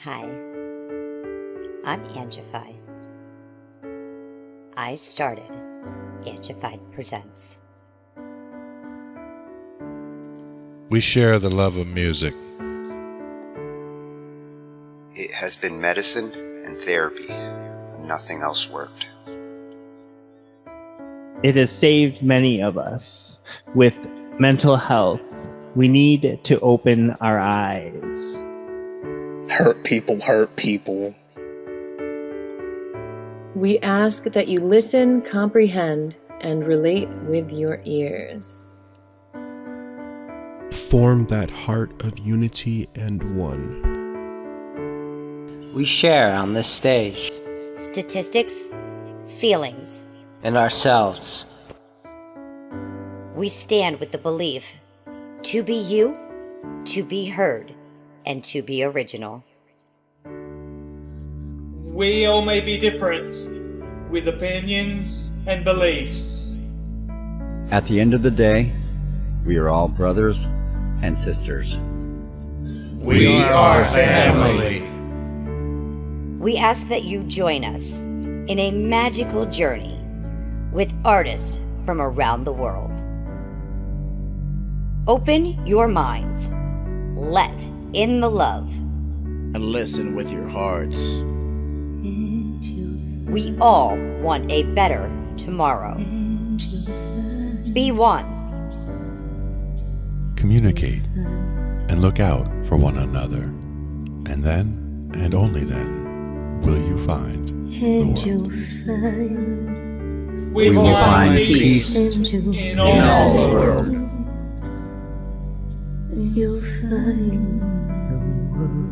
Hi, I'm Angified. I started Angified Presents. We share the love of music. It has been medicine and therapy. Nothing else worked. It has saved many of us. With mental health, we need to open our eyes. Hurt people. We ask that you listen, comprehend, and relate with your ears. Form that heart of unity and one. We share on this stage. Statistics, feelings. And ourselves. We stand with the belief to be you, to be heard, and to be original. We all may be different, with opinions and beliefs. At the end of the day, we are all brothers and sisters. We are family. We ask that you join us in a magical journey with artists from around the world. Open your minds, let in the love, and listen with your hearts. We all want a better tomorrow. Be one. Communicate and look out for one another. And then, and only then, will you find the world. We will find peace in all the world. You'll find the world.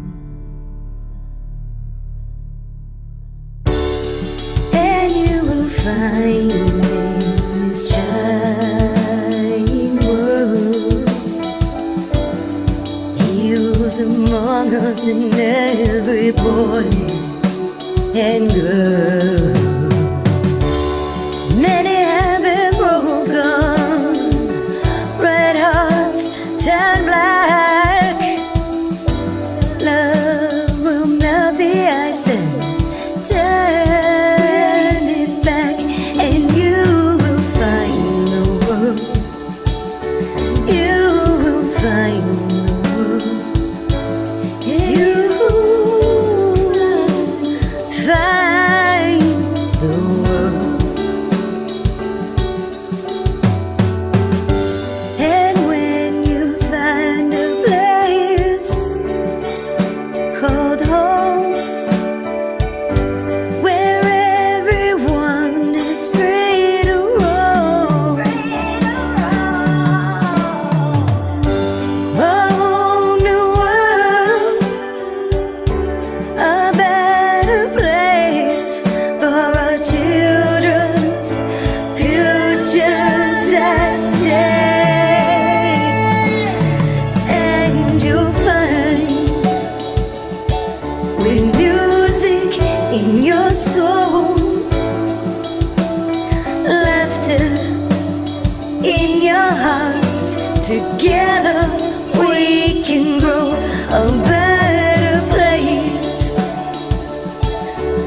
And you will find in this shining world. He was among us in every boy and girl. Many have been broken, red hearts turn black. Love will melt the ice and turn it back, and you will find the world. You will find the world. You will find the world. And when you find a place called home, where everyone is free to roam, a whole new world, a better place for our children's futures at stake. And you'll find, with music in your soul, laughter in your hearts, together we can grow a better place,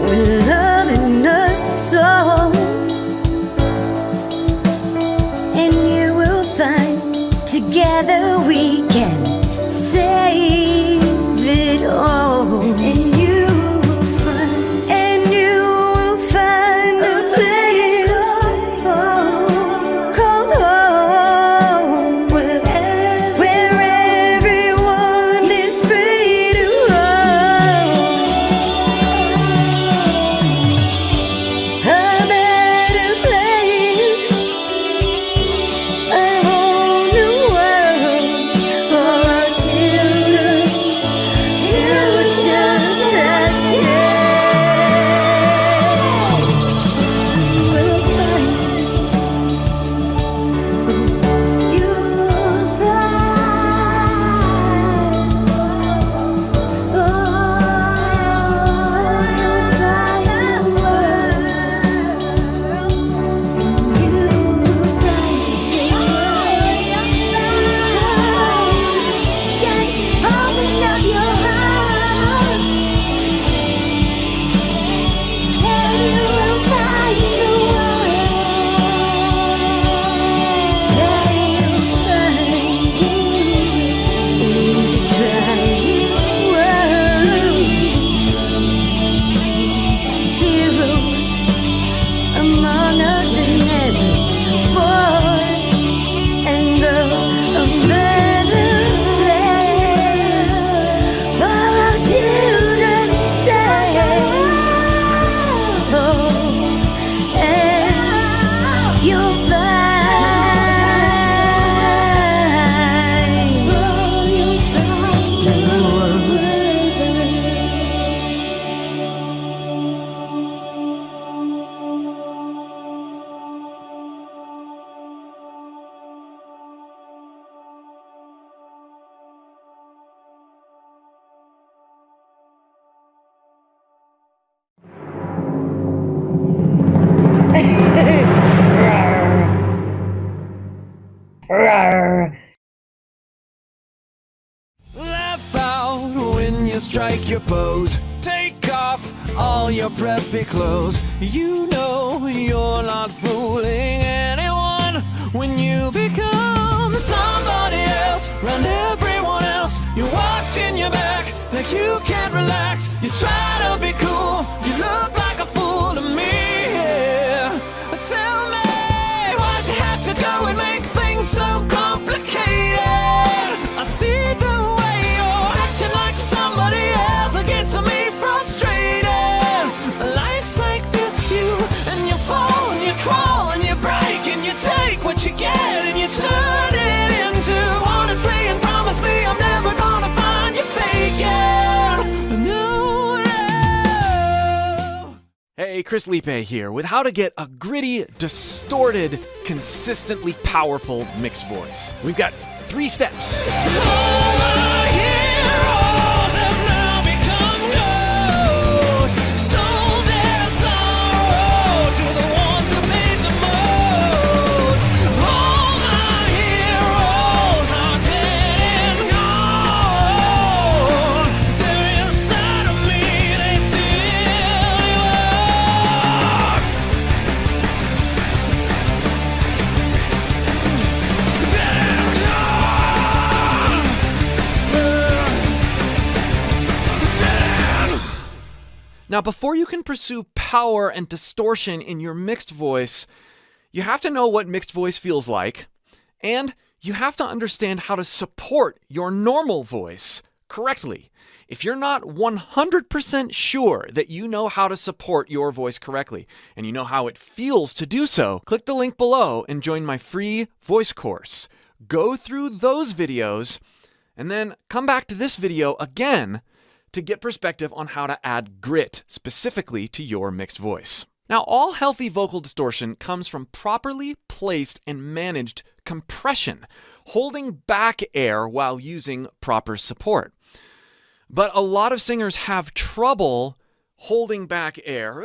with love in us soul. And you will find, together we can save it all. And you will find, a place called home, where everyone is free to roam, a better place, a whole new world, you'll find. Roll, you'll find the Laugh out when you strike your pose. Take off all your preppy clothes. You know you're not fooling anyone when you become somebody else. Round everyone else, you're watching your back like you can't relax. You try to be cool, you look like a fool to me. Yeah. Tell me, why'd you have to go and make things so complicated? I see the way you're acting like somebody else. It gets me frustrated. Life's like this, and you fall and you crawl and you break and you take what you get and you turn it into honestly and promise me I'm never gonna find you faking. No, no. Hey, Chris Liepe here with how to get a gritty, distorted, consistently powerful mixed voice. We've got 3 steps. Now, before you can pursue power and distortion in your mixed voice, you have to know what mixed voice feels like, and you have to understand how to support your normal voice correctly. If you're not 100% sure that you know how to support your voice correctly, and you know how it feels to do so, click the link below and join my free voice course. Go through those videos, and then come back to this video again to get perspective on how to add grit specifically to your mixed voice. Now, all healthy vocal distortion comes from properly placed and managed compression, holding back air while using proper support. But a lot of singers have trouble holding back air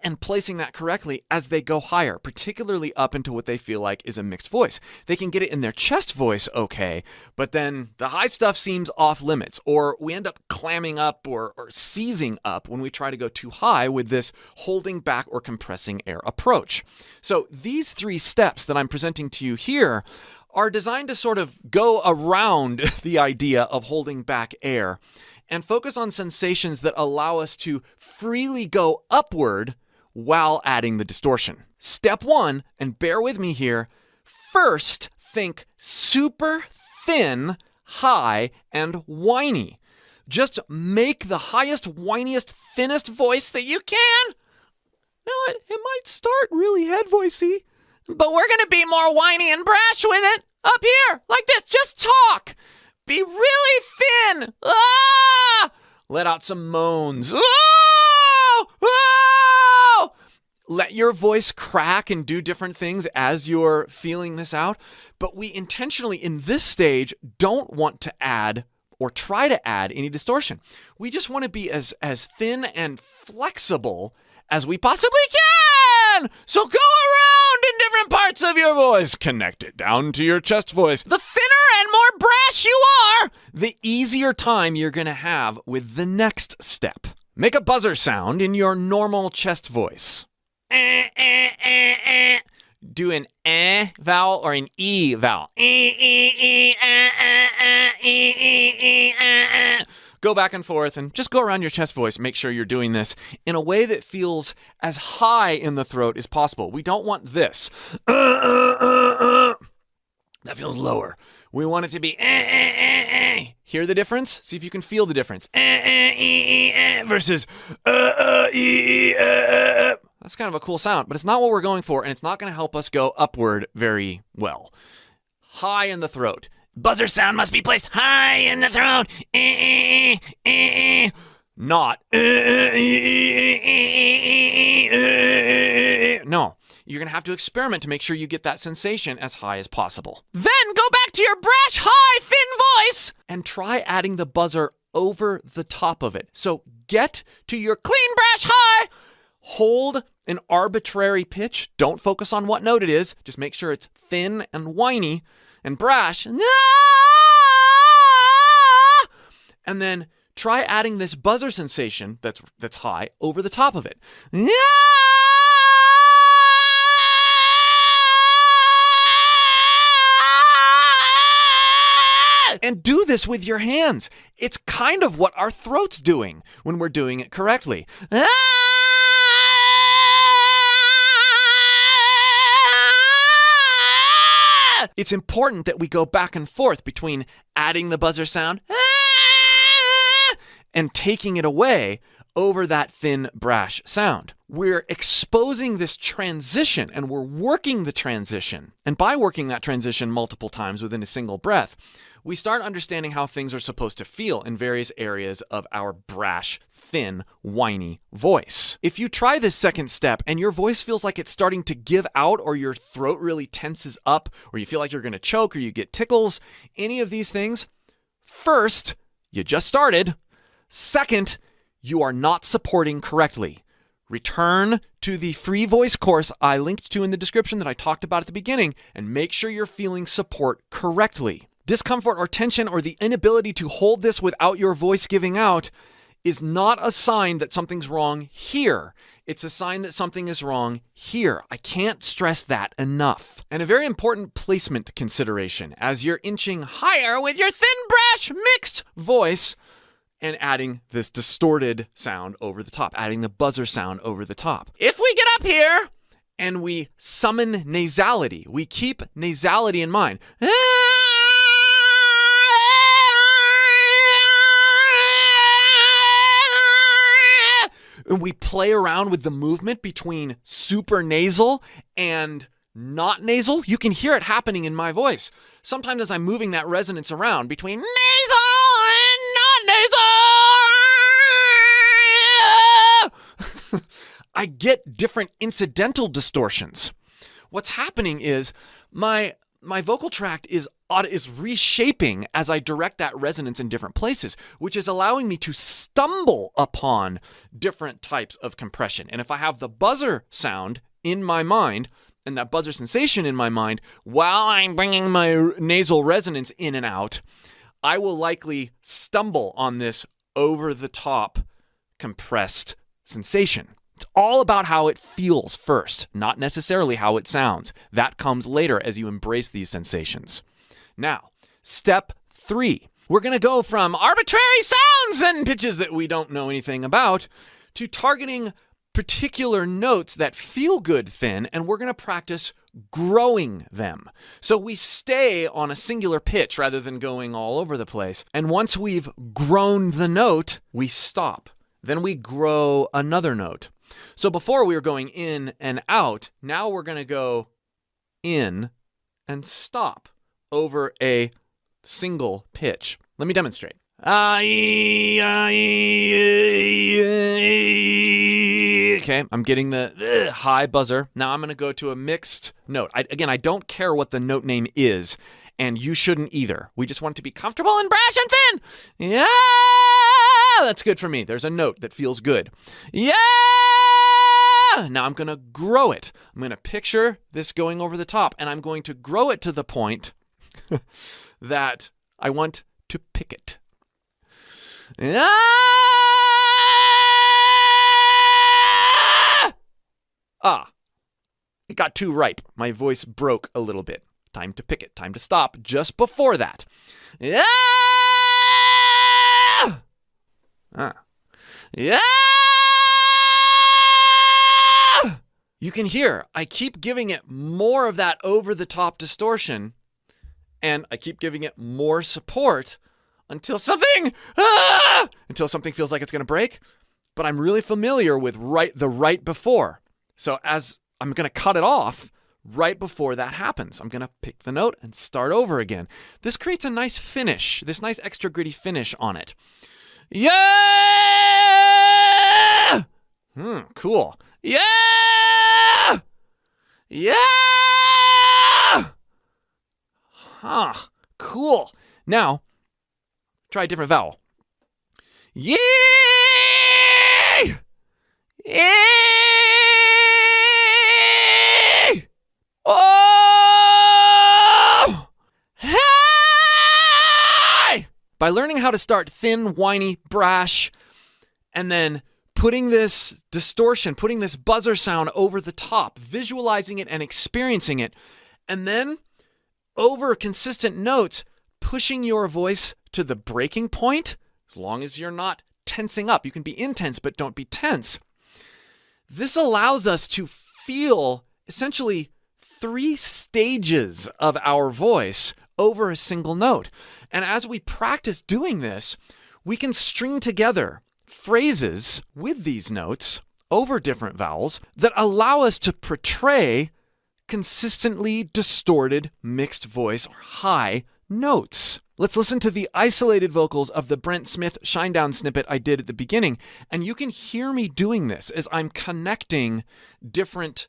and placing that correctly as they go higher, particularly up into what they feel like is a mixed voice. They can get it in their chest voice okay, but then the high stuff seems off limits, or we end up clamming up or seizing up when we try to go too high with this holding back or compressing air approach. So these 3 steps that I'm presenting to you here are designed to sort of go around the idea of holding back air and focus on sensations that allow us to freely go upward while adding the distortion. Step 1, and bear with me here, first think super thin, high, and whiny. Just make the highest, whiniest, thinnest voice that you can. Now, it might start really head voicey, but we're going to be more whiny and brash with it. Up here, like this, just talk. Be really thin. Ah! Let out some moans. Oh! Oh! Let your voice crack and do different things as you're feeling this out. But we intentionally, in this stage, don't want to add or try to add any distortion. We just want to be as thin and flexible as we possibly can. So go around in different parts of your voice. Connect it down to your chest voice. The thinner and more brash you are, the easier time you're going to have with the next step. Make a buzzer sound in your normal chest voice. Do an vowel or an e vowel. Go back and forth and just go around your chest voice. Make sure you're doing this in a way that feels as high in the throat as possible. We don't want this. That feels lower. We want it to be Hear the difference? See if you can feel the difference. Versus That's kind of a cool sound, but it's not what we're going for, and it's not going to help us go upward very well. High in the throat. Buzzer sound must be placed high in the throat. Not. No. You're going to have to experiment to make sure you get that sensation as high as possible. Then go back to your brash, high, thin voice and try adding the buzzer over the top of it. So get to your clean, brash, high. Hold an arbitrary pitch. Don't focus on what note it is. Just make sure it's thin and whiny and brash. And then try adding this buzzer sensation that's high over the top of it. And do this with your hands. It's kind of what our throat's doing when we're doing it correctly. It's important that we go back and forth between adding the buzzer sound and taking it away over that thin, brash sound. We're exposing this transition and we're working the transition. And by working that transition multiple times within a single breath, we start understanding how things are supposed to feel in various areas of our brash, thin, whiny voice. If you try this second step and your voice feels like it's starting to give out, or your throat really tenses up, or you feel like you're going to choke, or you get tickles, any of these things, first, you just started. Second, you are not supporting correctly. Return to the free voice course I linked to in the description that I talked about at the beginning, and make sure you're feeling support correctly. Discomfort or tension or the inability to hold this without your voice giving out is not a sign that something's wrong here. It's a sign that something is wrong here. I can't stress that enough. And a very important placement consideration as you're inching higher with your thin, brash, mixed voice and adding this distorted sound over the top, adding the buzzer sound over the top. If we get up here and we summon nasality, we keep nasality in mind. And we play around with the movement between super nasal and not nasal. You can hear it happening in my voice. Sometimes as I'm moving that resonance around between nasal and not nasal, I get different incidental distortions. What's happening is my vocal tract is reshaping as I direct that resonance in different places, which is allowing me to stumble upon different types of compression. And if I have the buzzer sound in my mind and that buzzer sensation in my mind while I'm bringing my nasal resonance in and out, I will likely stumble on this over-the-top compressed sensation. It's all about how it feels first, not necessarily how it sounds. That comes later as you embrace these sensations. Now, step 3. We're going to go from arbitrary sounds and pitches that we don't know anything about to targeting particular notes that feel good thin, and we're going to practice growing them. So we stay on a singular pitch rather than going all over the place. And once we've grown the note, we stop. Then we grow another note. So before we were going in and out, now we're going to go in and stop over a single pitch. Let me demonstrate. Okay, I'm getting the high buzzer. Now I'm going to go to a mixed note. I don't care what the note name is, and you shouldn't either. We just want it to be comfortable and brash and thin. Yeah, that's good for me. There's a note that feels good. Yeah! Now I'm going to grow it. I'm going to picture this going over the top, and I'm going to grow it to the point that I want to pick it. It got too ripe. My voice broke a little bit. Time to pick it. Time to stop just before that. Yeah! You can hear I keep giving it more of that over-the-top distortion, and I keep giving it more support until something feels like it's going to break. But I'm really familiar with the right before. So as I'm going to cut it off right before that happens, I'm going to pick the note and start over again. This creates a nice finish, this nice extra gritty finish on it. Yeah! Cool. Yeah! Yeah! Huh. Cool. Now, try a different vowel. Yay! Yay! Oh! Hey! By learning how to start thin, whiny, brash, and then putting this distortion, putting this buzzer sound over the top, visualizing it and experiencing it, and then over consistent notes, pushing your voice to the breaking point, as long as you're not tensing up. You can be intense, but don't be tense. This allows us to feel essentially 3 stages of our voice over a single note. And as we practice doing this, we can string together phrases with these notes over different vowels that allow us to portray consistently distorted mixed voice or high notes. Let's listen to the isolated vocals of the Brent Smith Shinedown snippet I did at the beginning, and you can hear me doing this as I'm connecting different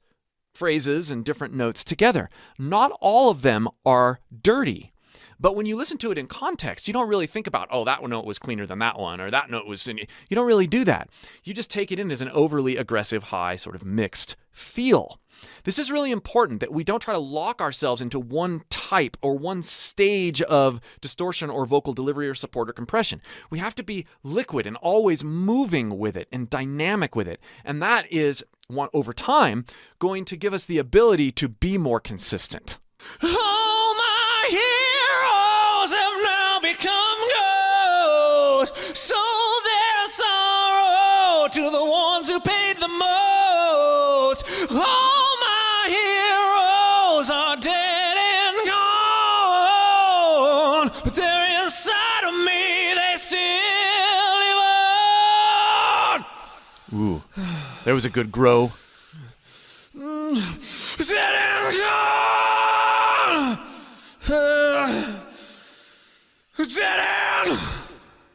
phrases and different notes together. Not all of them are dirty, but when you listen to it in context, you don't really think about, oh, that note was cleaner than that one, or that note was... You don't really do that. You just take it in as an overly aggressive, high, sort of mixed feel. This is really important that we don't try to lock ourselves into one type or one stage of distortion or vocal delivery or support or compression. We have to be liquid and always moving with it and dynamic with it. And that is, over time, going to give us the ability to be more consistent. All my heroes have now become ghosts, so there's sorrow to the ones who paid the most. All my heroes are dead and gone, but they're inside of me, they still live on. Ooh, there was a good grow. Dead and gone. Dead end.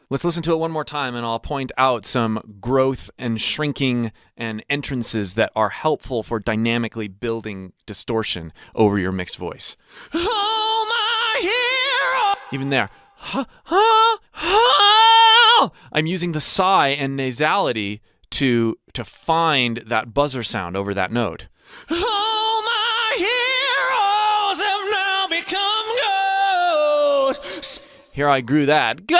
Let's listen to it one more time, and I'll point out some growth and shrinking and entrances that are helpful for dynamically building distortion over your mixed voice. Oh, my hero. Even there. I'm using the sigh and nasality to find that buzzer sound over that note. All my heroes have now become ghosts. Here I grew that. Go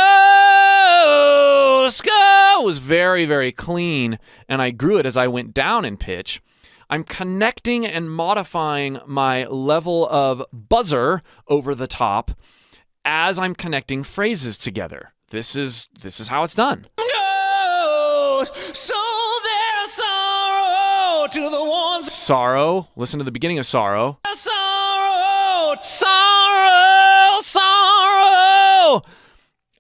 was very, very clean, and I grew it as I went down in pitch. I'm connecting and modifying my level of buzzer over the top as I'm connecting phrases together. This is how it's done. So there's sorrow to the ones. Sorrow. Listen to the beginning of sorrow. Sorrow. Sorrow. Sorrow.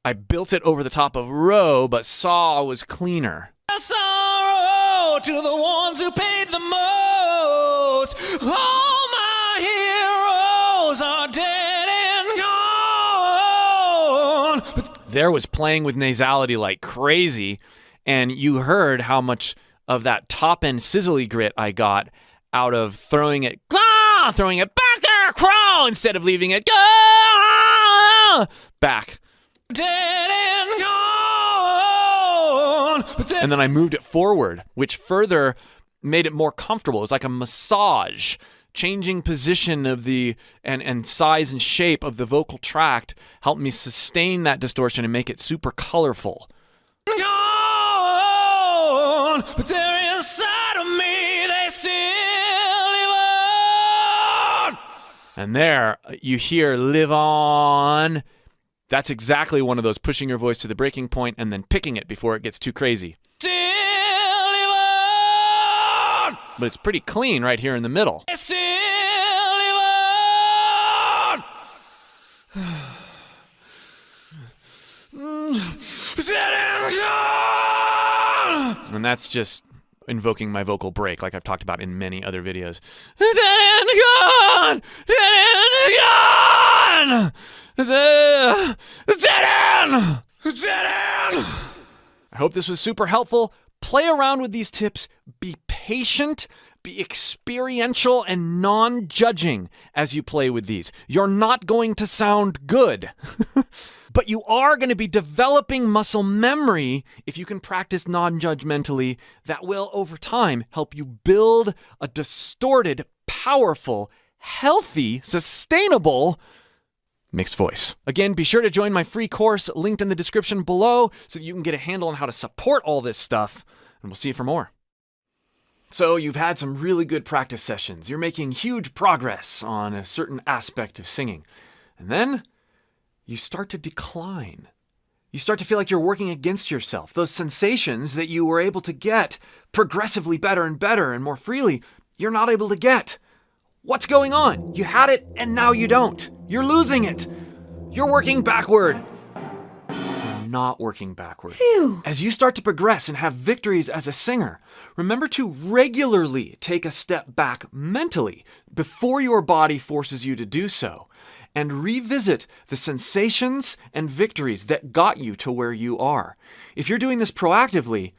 I built it over the top of row, but saw was cleaner. Sorrow to the ones who paid the most. All my heroes are dead and gone. There was playing with nasality like crazy, and you heard how much of that top end sizzly grit I got out of throwing it back there, crawl, instead of leaving it back. Dead and gone. And then I moved it forward, which further made it more comfortable. It was like a massage. Changing position of the and size and shape of the vocal tract helped me sustain that distortion and make it super colorful. Gone, but they're inside of me, they still live on. And there you hear live on. That's exactly one of those pushing your voice to the breaking point and then picking it before it gets too crazy. Still live on. But it's pretty clean right here in the middle. Still live on. Dead and gone. And that's just invoking my vocal break like I've talked about in many other videos. Dead and gone! Dead and gone! Dead end! Dead end! I hope this was super helpful. Play around with these tips. Be patient. Be experiential and non-judging as you play with these. You're not going to sound good, but you are going to be developing muscle memory if you can practice non-judgmentally. That will, over time, help you build a distorted, powerful, healthy, sustainable mixed voice. Again, be sure to join my free course linked in the description below so that you can get a handle on how to support all this stuff, and we'll see you for more. So you've had some really good practice sessions. You're making huge progress on a certain aspect of singing. And then you start to decline. You start to feel like you're working against yourself. Those sensations that you were able to get progressively better and better and more freely, you're not able to get. What's going on? You had it and now you don't. You're losing it. You're working backward. Not working backward. Phew. As you start to progress and have victories as a singer, remember to regularly take a step back mentally before your body forces you to do so, and revisit the sensations and victories that got you to where you are. If you're doing this proactively,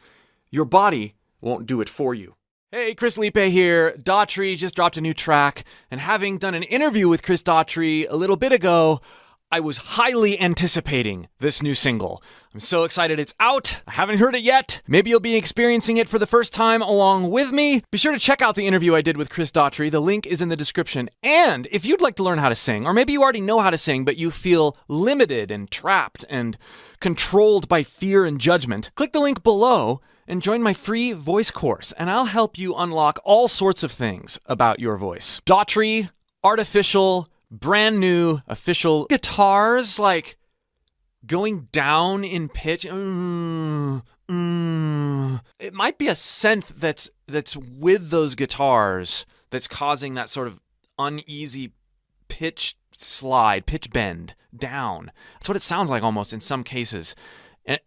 your body won't do it for you. Hey, Chris Liepe here. Daughtry just dropped a new track, and having done an interview with Chris Daughtry a little bit ago, I was highly anticipating this new single. I'm so excited it's out. I haven't heard it yet. Maybe you'll be experiencing it for the first time along with me. Be sure to check out the interview I did with Chris Daughtry. The link is in the description. And if you'd like to learn how to sing, or maybe you already know how to sing, but you feel limited and trapped and controlled by fear and judgment, click the link below and join my free voice course, and I'll help you unlock all sorts of things about your voice. Daughtry, artificial, brand new official guitars, like going down in pitch. It might be a synth that's with those guitars that's causing that sort of uneasy pitch slide, pitch bend down. That's what it sounds like almost in some cases. And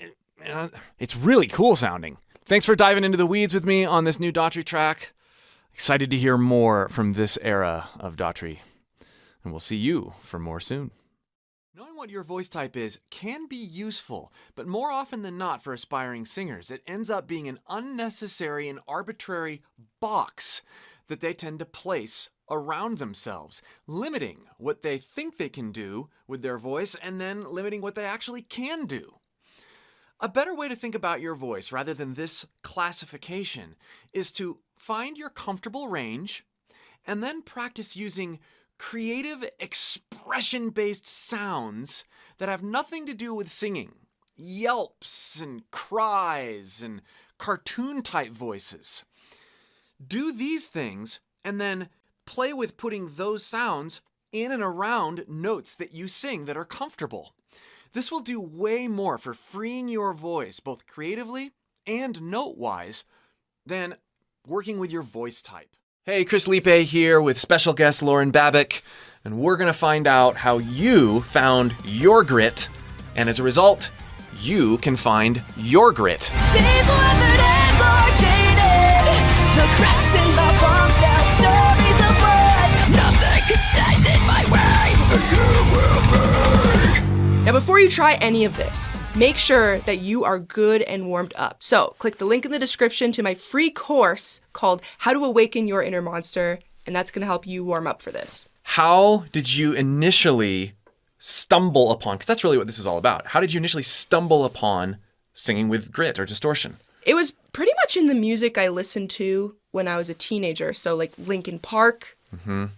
it's really cool sounding. Thanks for diving into the weeds with me on this new Daughtry track. Excited to hear more from this era of Daughtry. And we'll see you for more soon. Knowing what your voice type is can be useful, but more often than not for aspiring singers, it ends up being an unnecessary and arbitrary box that they tend to place around themselves, limiting what they think they can do with their voice and then limiting what they actually can do. A better way to think about your voice, rather than this classification, is to find your comfortable range and then practice using creative, expression-based sounds that have nothing to do with singing. Yelps and cries and cartoon-type voices. Do these things and then play with putting those sounds in and around notes that you sing that are comfortable. This will do way more for freeing your voice, both creatively and note-wise, than working with your voice type. Hey, Chris Liepe here with special guest Lauren Babic, and we're going to find out how you found your grit, and as a result, you can find your grit. These weathered ends are jaded. The cracks in the bombs tell stories of blood. Nothing can stand in my way. You will be. Now, before you try any of this, make sure that you are good and warmed up. So, click the link in the description to my free course called How to Awaken Your Inner Monster, and that's going to help you warm up for this. How did you initially stumble upon, because that's really what this is all about, how did you initially stumble upon singing with grit or distortion? It was pretty much in the music I listened to when I was a teenager. So like Linkin Park,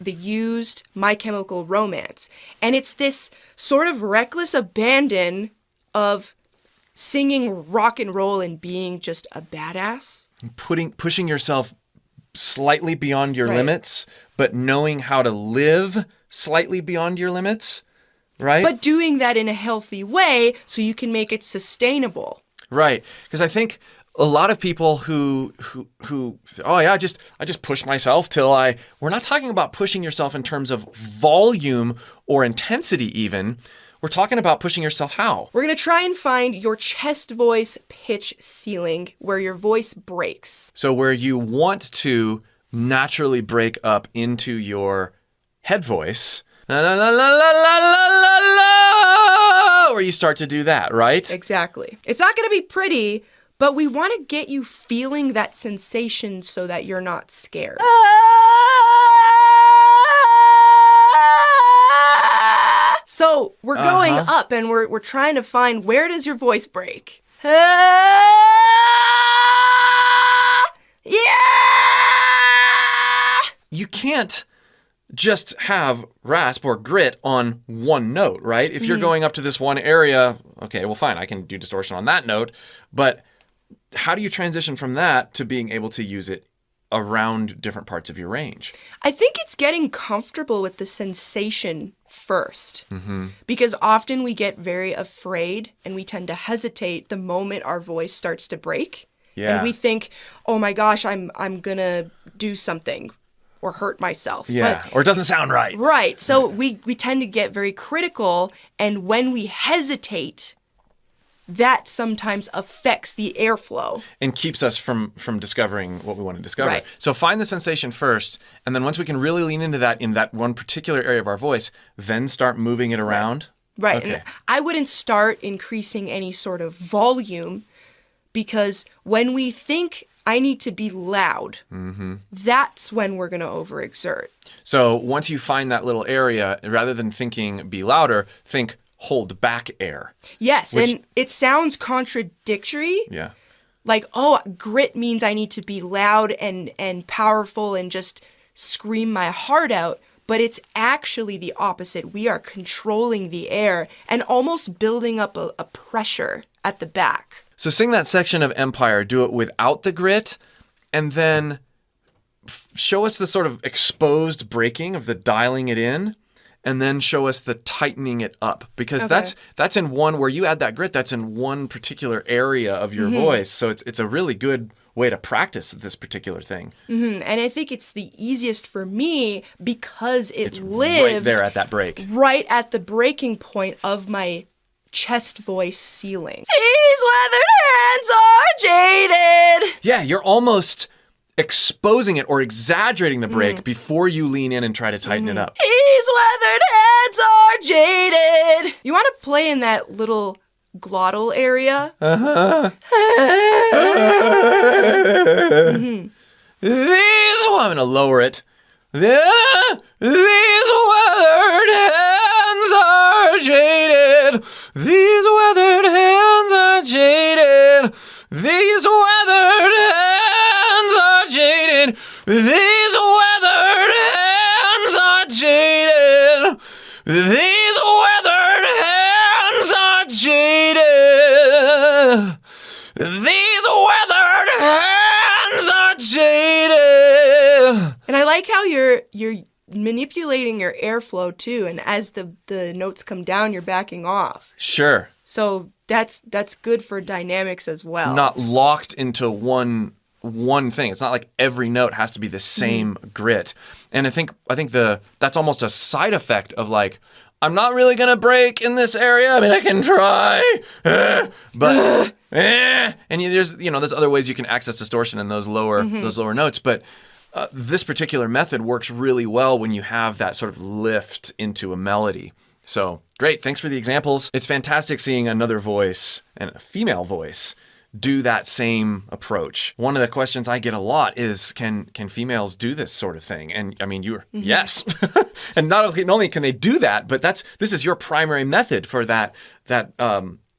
The Used, My Chemical Romance. And it's this sort of reckless abandon of singing rock and roll and being just a badass. Pushing yourself slightly beyond your limits, but knowing how to live slightly beyond your limits, right? But doing that in a healthy way so you can make it sustainable. Right. Because I think a lot of people who oh yeah, I just push myself till we're not talking about pushing yourself in terms of volume or intensity even. We're talking about pushing yourself how? We're going to try and find your chest voice pitch ceiling where your voice breaks. So where you want to naturally break up into your head voice, la la la la la la la la, where you start to do that, right? Exactly. It's not going to be pretty, but we want to get you feeling that sensation so that you're not scared. So we're going up and we're trying to find, where does your voice break? You can't just have rasp or grit on one note, right? If you're going up to this one area, okay, well, fine, I can do distortion on that note. But how do you transition from that to being able to use it around different parts of your range? I think it's getting comfortable with the sensation first, because often we get very afraid and we tend to hesitate the moment our voice starts to break. Yeah. And we think, oh my gosh, I'm going to do something or hurt myself. Yeah, or it doesn't sound right. Right. So we tend to get very critical, and when we hesitate, that sometimes affects the airflow. And keeps us from discovering what we want to discover. Right. So find the sensation first, and then once we can really lean into that in that one particular area of our voice, then start moving it around. Right. Okay. And I wouldn't start increasing any sort of volume, because when we think I need to be loud, that's when we're going to overexert. So once you find that little area, rather than thinking be louder, think hold back air. Yes, and it sounds contradictory. Yeah. Like, oh, grit means I need to be loud and powerful and just scream my heart out. But it's actually the opposite. We are controlling the air and almost building up a pressure at the back. So sing that section of Empire, do it without the grit, and then show us the sort of exposed breaking of the dialing it in, and then show us the tightening it up. Because that's in one, where you add that grit, that's in one particular area of your voice. So it's a really good way to practice this particular thing. And I think it's the easiest for me because It's lives right there at that break. right at the breaking point of my chest voice ceiling. These weathered hands are jaded. Yeah, you're almost exposing it or exaggerating the break before you lean in and try to tighten it up. These weathered hands are jaded. You want to play in that little glottal area? I'm going to lower it. These weathered hands are jaded. These weathered hands are jaded. These weathered hands are jaded. These weathered hands are jaded. These weathered hands are jaded. These weathered hands are jaded. And I like how you're manipulating your airflow too, and as the notes come down, you're backing off. Sure. So that's good for dynamics as well. Not locked into one thing. It's not like every note has to be the same grit. And I think that's almost a side effect of like, I'm not really gonna break in this area. I mean, I can try, but and there's other ways you can access distortion in those lower notes, but. This particular method works really well when you have that sort of lift into a melody. So great, thanks for the examples. It's fantastic seeing another voice and a female voice do that same approach. One of the questions I get a lot is, can females do this sort of thing? And I mean, yes. And not only can they do that, but this is your primary method for that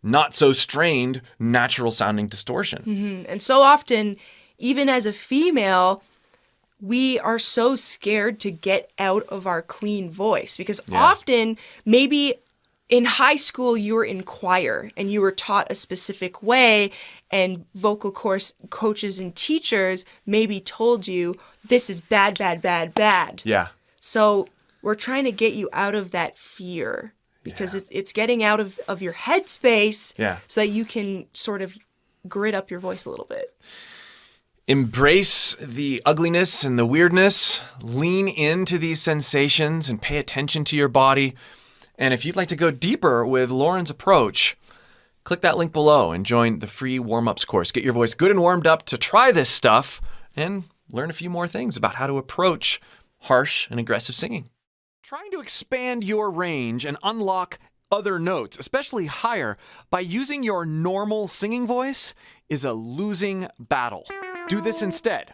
not so strained, natural sounding distortion. And so often, even as a female, we are so scared to get out of our clean voice because often, maybe in high school, you were in choir and you were taught a specific way, and vocal course coaches and teachers maybe told you, this is bad, bad, bad, bad. Yeah. So we're trying to get you out of that fear because it's getting out of your headspace so that you can sort of grit up your voice a little bit. Embrace the ugliness and the weirdness, lean into these sensations and pay attention to your body, And if you'd like to go deeper with Lauren's approach, click that link below and join the free warm-ups course. Get your voice good and warmed up to try this stuff and learn a few more things about how to approach harsh and aggressive singing. Trying to expand your range and unlock other notes, especially higher, by using your normal singing voice is a losing battle. Do this instead.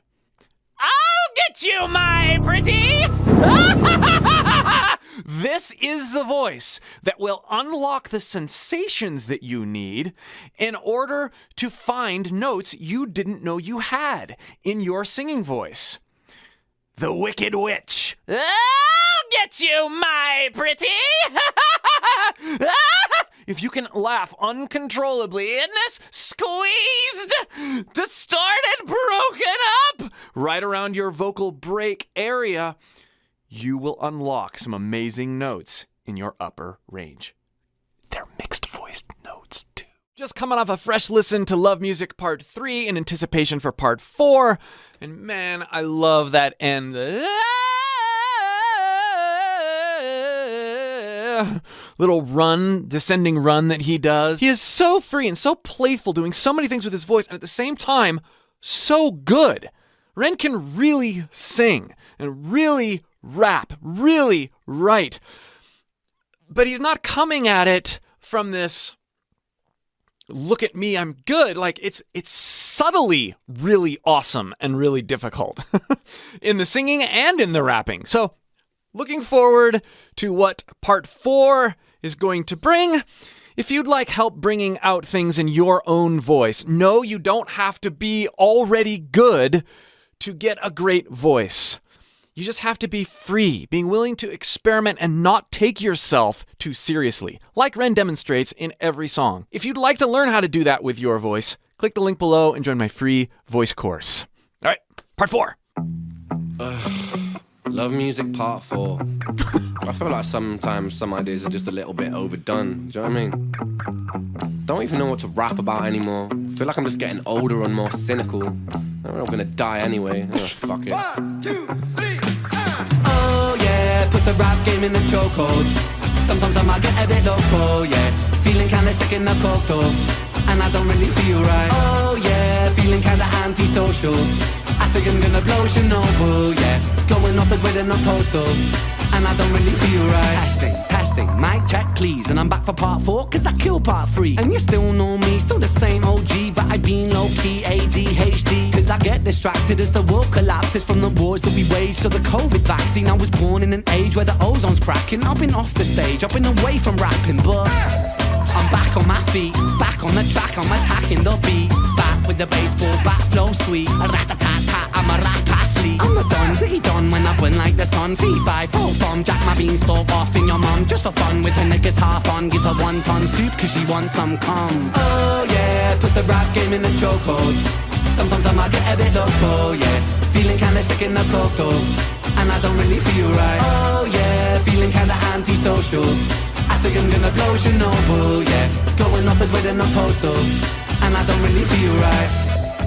I'll get you, my pretty! This is the voice that will unlock the sensations that you need in order to find notes you didn't know you had in your singing voice. The Wicked Witch. I'll get you, my pretty! If you can laugh uncontrollably in this squeezed, distorted, broken up, right around your vocal break area, you will unlock some amazing notes in your upper range. They're mixed voiced notes, too. Just coming off a fresh listen to Love Music Part 3 in anticipation for Part 4. And man, I love that end. Little run, descending run that he does. He is so free and so playful, doing so many things with his voice, and at the same time, so good. Ren can really sing and really rap, really write. But he's not coming at it from this, look at me, I'm good. Like, it's subtly really awesome and really difficult in the singing and in the rapping. So, looking forward to what Part 4 is going to bring. If you'd like help bringing out things in your own voice, no, you don't have to be already good to get a great voice. You just have to be free, being willing to experiment and not take yourself too seriously, like Ren demonstrates in every song. If you'd like to learn how to do that with your voice, click the link below and join my free voice course. All right, Part 4. Love Music Part 4. I feel like sometimes some ideas are just a little bit overdone. Do you know what I mean? Don't even know what to rap about anymore. Feel like I'm just getting older and more cynical. We're all gonna die anyway. Oh, fuck it. 1, 2, 3, Oh yeah, put the rap game in the chokehold. Sometimes I might get a bit loco, yeah. Feeling kinda sick in the coke though, and I don't really feel right. Oh yeah, feeling kinda antisocial. I think I'm gonna blow Chernobyl, yeah. Going off the grid in a postal, and I don't really feel right. Testing, mic check please. And I'm back for Part 4, cause I killed Part 3. And you still know me, still the same OG, but I've been low-key ADHD. Cause I get distracted as the world collapses from the wars that we waged to the COVID vaccine. I was born in an age where the ozone's cracking. I've been off the stage, I've been away from rapping, but I'm back on my feet, back on the track, I'm attacking the beat. Back with the baseball bat flow sweet. Rat-a-tat-tat, I'm a rap athlete. I'm a done, diggy done when I burn like the sun. Fee-fi, full form, jack my beanstalk off in your mum. Just for fun with her niggas half on. Give her 1 ton soup cause she wants some cum. Oh yeah, put the rap game in the chokehold. Sometimes I might get a bit loco, yeah. Feeling kinda sick in the coco, and I don't really feel right. Oh yeah, feeling kinda antisocial. I think I'm gonna blow Chernobyl, yeah. Going off the grid in a postal, and I don't really feel right.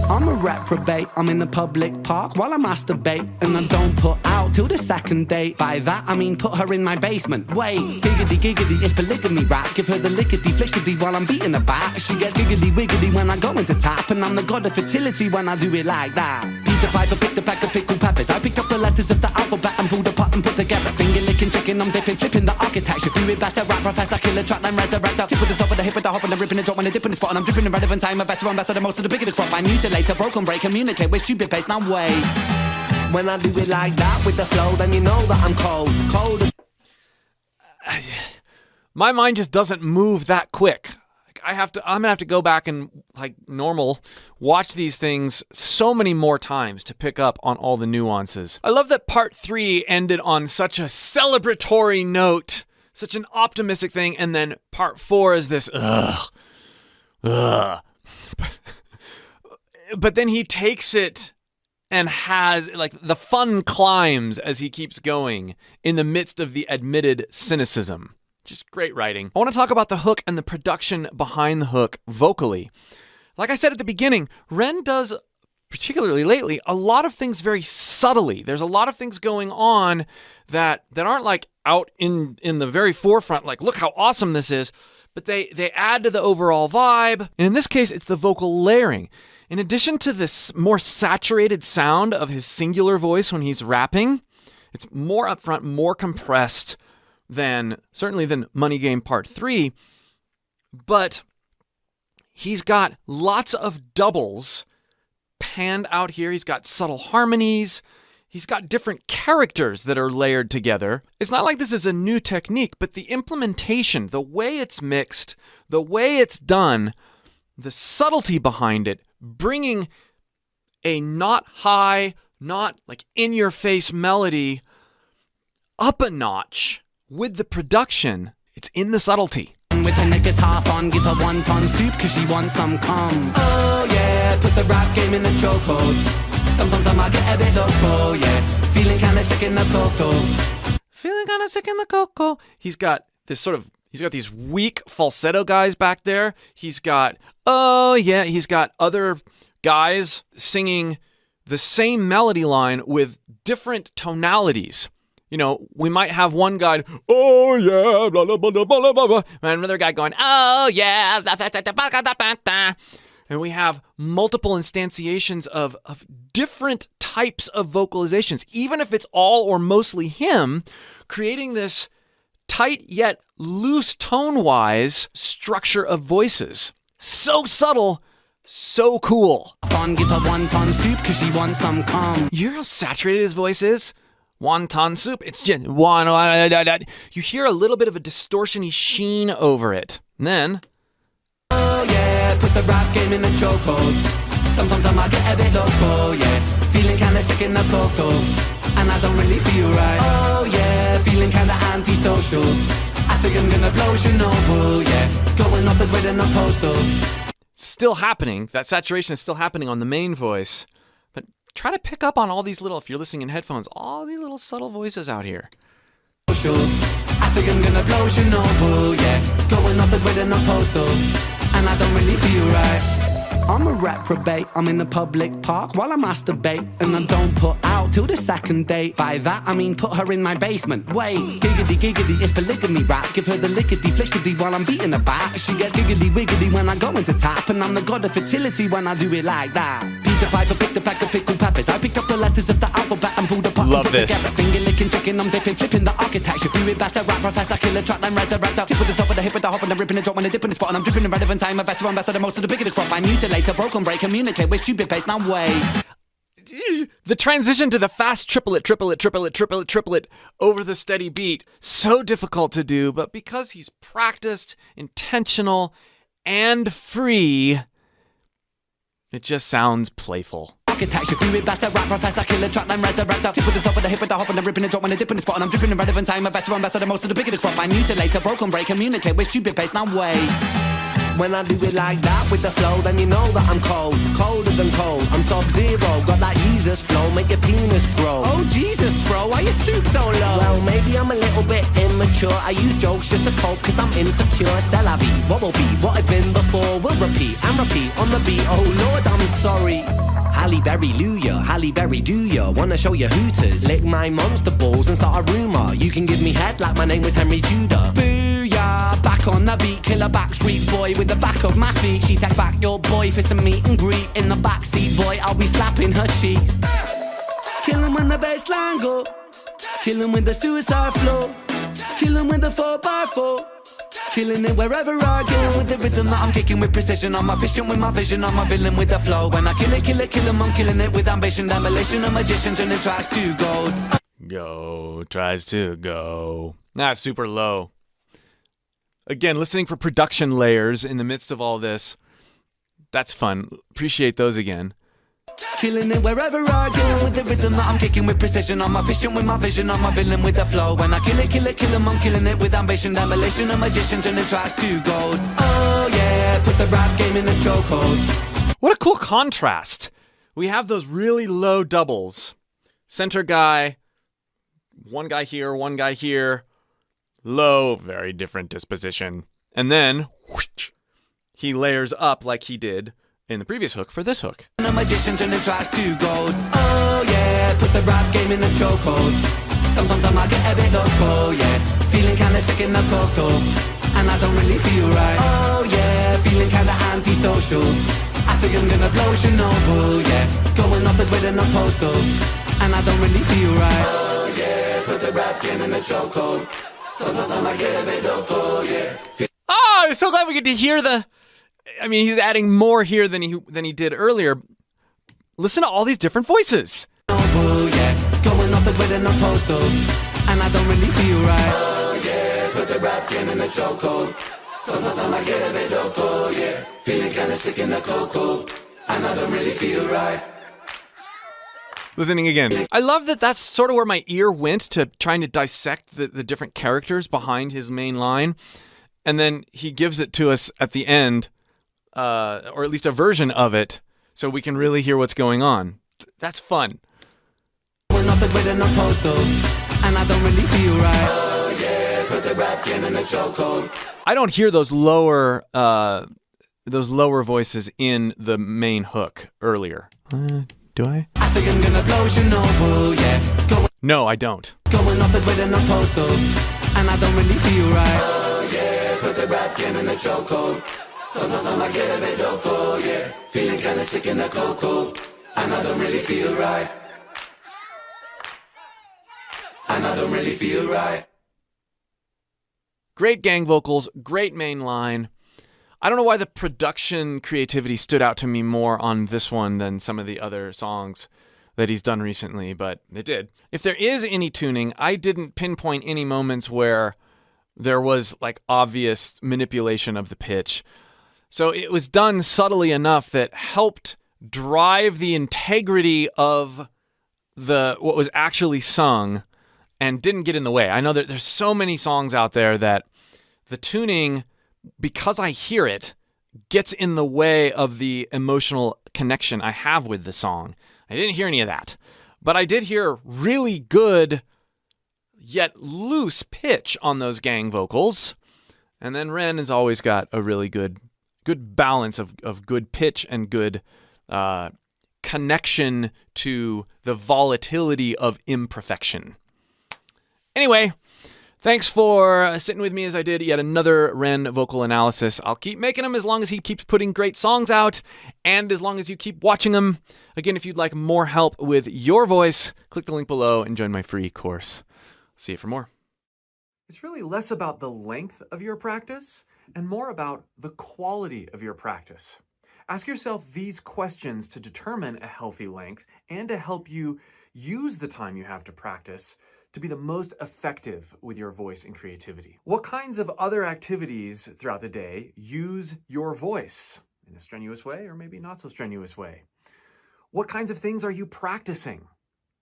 I'm a reprobate, I'm in the public park while I masturbate, and I don't put out till the second date. By that I mean put her in my basement. Wait, giggity giggity, it's polygamy rap. Give her the lickety flickety while I'm beating her back. She gets giggity wiggity when I go into tap, and I'm the god of fertility when I do it like that. Peter Piper picked a pack of pickled peppers. I picked up the letters of the alphabet and pulled apart and put together. Finger licking, chicken, I'm dipping, flipping the architecture. Do it better, rap professor, killer track, then resurrect up. Tip with the top of the hip with the hop and the ripping the drop when I dip in the spot, and I'm dripping in relevant time. A veteran, better than most of the bigger the crop. I mutilate, a broken break, communicate with stupid pace. Now wait, when I do it like that with the flow, then you know that I'm cold. My mind just doesn't move that quick. I'm gonna have to go back and, like normal, watch these things so many more times to pick up on all the nuances. I love that Part 3 ended on such a celebratory note, such an optimistic thing, and then Part 4 is this ugh. But then he takes it and has, like, the fun climbs as he keeps going in the midst of the admitted cynicism. Just great writing. I want to talk about the hook and the production behind the hook vocally. Like I said at the beginning, Ren does, particularly lately, a lot of things very subtly. There's a lot of things going on that aren't like out in the very forefront, like, look how awesome this is, but they add to the overall vibe. And in this case, it's the vocal layering. In addition to this more saturated sound of his singular voice when he's rapping, it's more upfront, more compressed than Money Game Part 3, but he's got lots of doubles panned out here. He's got subtle harmonies. He's got different characters that are layered together. It's not like this is a new technique, but the implementation, the way it's mixed, the way it's done, the subtlety behind it, bringing a not high, not like in-your-face melody up a notch with the production. It's in the subtlety. With her neck is half on, give her 1 ton soup cause she wants some cum. Oh yeah, put the rap game in the chokehold. Sometimes I might get a bit loco, yeah. Feeling kinda sick in the coco. He's got these weak falsetto guys back there. He's got other guys singing the same melody line with different tonalities. You know, we might have one guy, oh yeah, blah, blah, blah, blah, blah, blah, blah, and another guy going, oh yeah, and we have multiple instantiations of different types of vocalizations, even if it's all or mostly him, creating this tight yet loose tone-wise structure of voices. So subtle, so cool. Give her 1 ton soup cause she wants some cum. You hear how saturated his voice is? Wonton soup. It's just you hear a little bit of a distortion-y sheen over it. And then, oh yeah, put the rap game in the chokehold. Sometimes I might get a bit loco, yeah. Feeling kinda sick in the coco, and I don't really feel right. Oh yeah, feeling kinda antisocial. I think I'm gonna blow Chernobyl, yeah. Going off the grid in a postal. Still happening. That saturation is still happening on the main voice. Try to pick up on all these little, if you're listening in headphones, all these little subtle voices out here. I think I'm gonna blow Chernobyl, yeah. Going off the grid in a postal, and I don't really feel right. I'm a reprobate, I'm in a public park while I masturbate, and I don't put out till the second date. By that I mean put her in my basement. Wait, giggity, it's polygamy rap. Give her the lickety flickety while I'm beating her back. She gets giggity wiggity when I go into tap, and I'm the god of fertility when I do it like that. Peter Piper picked a pack of pickled peppers. I picked up the letters of the alphabet and pulled apart. Love this. Together. Finger licking chicken, I'm dipping, flipping the architecture. Do it better, rap professor, killer track, then resurrect up. Tip with the top of the hip with the hop and I'm ripping the drop when I dip in the spot, and I'm dripping in relevant time. A veteran, better than most of the bigger the crop. I mutilate, broken break, communicate with stupid pace. Now wait. The transition to the fast triplet over the steady beat, so difficult to do, but because he's practiced, intentional, and free, it just sounds playful. Architecture, do it better, rap professor, killer track, then resurrect up. Tip with the top of the hip with the hop and I'm ripping the drop when I dip in the spot, and I'm dripping in relevant time. A veteran, better than most of the bigger the crop. I mutilate, broken break, communicate with stupid pace. Now wait. When I do it like that with the flow, then you know that I'm cold, colder than cold. I'm Sub-Zero, got that Jesus flow, make your penis grow. Oh Jesus, bro, why you stoop so low? Well, maybe I'm a little bit immature. I use jokes just to cope, cause I'm insecure. C'est la vie, what will be, what has been before will repeat and repeat on the beat. Oh Lord, I'm sorry. Halle Berry, Luya, Halle Berry, do ya? Wanna show you hooters? Lick my monster balls and start a rumor. You can give me head like my name was Henry Tudor. Booyah, back on the beat, killer backstreet boy with the back of my feet. She take back your boy for some meet and greet. In the backseat, boy, I'll be slapping her cheeks. Kill him when the bassline go. Kill him with the suicide flow. Kill him with the 4x4. Killing it wherever I go, with the rhythm that I'm kicking with precision. I'm efficient with my vision, I'm a villain with the flow. When I kill him, I'm killing it with ambition. Demolition of magicians and it tracks to gold. Go, tries to go. That's super low. Again, listening for production layers in the midst of all this. That's fun. Appreciate those again. Killing it wherever I go, with the rhythm that I'm kicking with precision. I'm efficient with my vision, I'm a villain with the flow. When I kill him, I'm killing it with ambition. Demolition of magicians and it tracks to gold. Oh yeah, put the rap game in the chokehold. What a cool contrast. We have those really low doubles. Center guy, one guy here, low, very different disposition. And then, whoosh, he layers up like he did in the previous hook for this hook. The magicians and the tracks to gold. Oh yeah, put the rap game in the chokehold. Sometimes I might get a bit loco, yeah. Feeling kinda sick in the cocoa, and I don't really feel right. Oh yeah, feeling kinda antisocial. I think I'm gonna blow Chernobyl, yeah. Going off the grid in a postal, and I don't really feel right. Oh yeah, put the rap game in the chokehold. Sometimes I might get a bit loco, yeah. Oh, I'm so glad we get to hear he's adding more here than he did earlier. Listen to all these different voices. Oh yeah, going off the grid in a postal, and I don't really feel right. Oh yeah, put the rap game in the chokehold. Sometimes I might get a bit loco, yeah. Feeling kinda sick in the cocoa, and I don't really feel right. Listening again. I love that that's sort of where my ear went to trying to dissect the different characters behind his main line. And then he gives it to us at the end, or at least a version of it, so we can really hear what's going on. That's fun. Going off the grid in a postal, and I don't really feel right. Oh yeah, put the rap game in the chokehold. I don't hear those lower voices in the main hook earlier. Do I? I think I'm gonna blow Chernobyl, yeah. No, I don't. Going off the grid in a postal, and I don't really feel right. Oh yeah, put the rap game in the chokehold. Sometimes I might get a bit loco, yeah. Feeling kinda sick in the cocoa, and I don't really feel right. And I don't really feel right. Great gang vocals, great main line. I don't know why the production creativity stood out to me more on this one than some of the other songs that he's done recently, but it did. If there is any tuning, I didn't pinpoint any moments where there was like obvious manipulation of the pitch. So it was done subtly enough that helped drive the integrity of what was actually sung and didn't get in the way. I know that there's so many songs out there that the tuning, because I hear it, gets in the way of the emotional connection I have with the song. I didn't hear any of that. But I did hear really good, yet loose pitch on those gang vocals. And then Ren has always got a really good balance of good pitch and good connection to the volatility of imperfection. Anyway, thanks for sitting with me as I did yet another Ren vocal analysis. I'll keep making them as long as he keeps putting great songs out and as long as you keep watching them. Again, if you'd like more help with your voice, click the link below and join my free course. See you for more. It's really less about the length of your practice and more about the quality of your practice. Ask yourself these questions to determine a healthy length and to help you use the time you have to practice to be the most effective with your voice and creativity. What kinds of other activities throughout the day use your voice in a strenuous way or maybe not so strenuous way? What kinds of things are you practicing?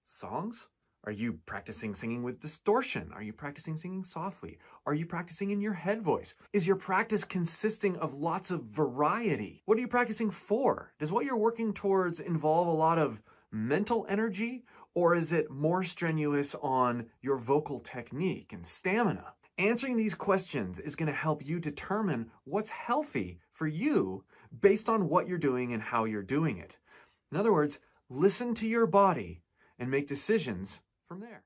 Songs? Are you practicing singing with distortion? Are you practicing singing softly? Are you practicing in your head voice? Is your practice consisting of lots of variety? What are you practicing for? Does what you're working towards involve a lot of mental energy? Or is it more strenuous on your vocal technique and stamina? Answering these questions is going to help you determine what's healthy for you based on what you're doing and how you're doing it. In other words, listen to your body and make decisions from there.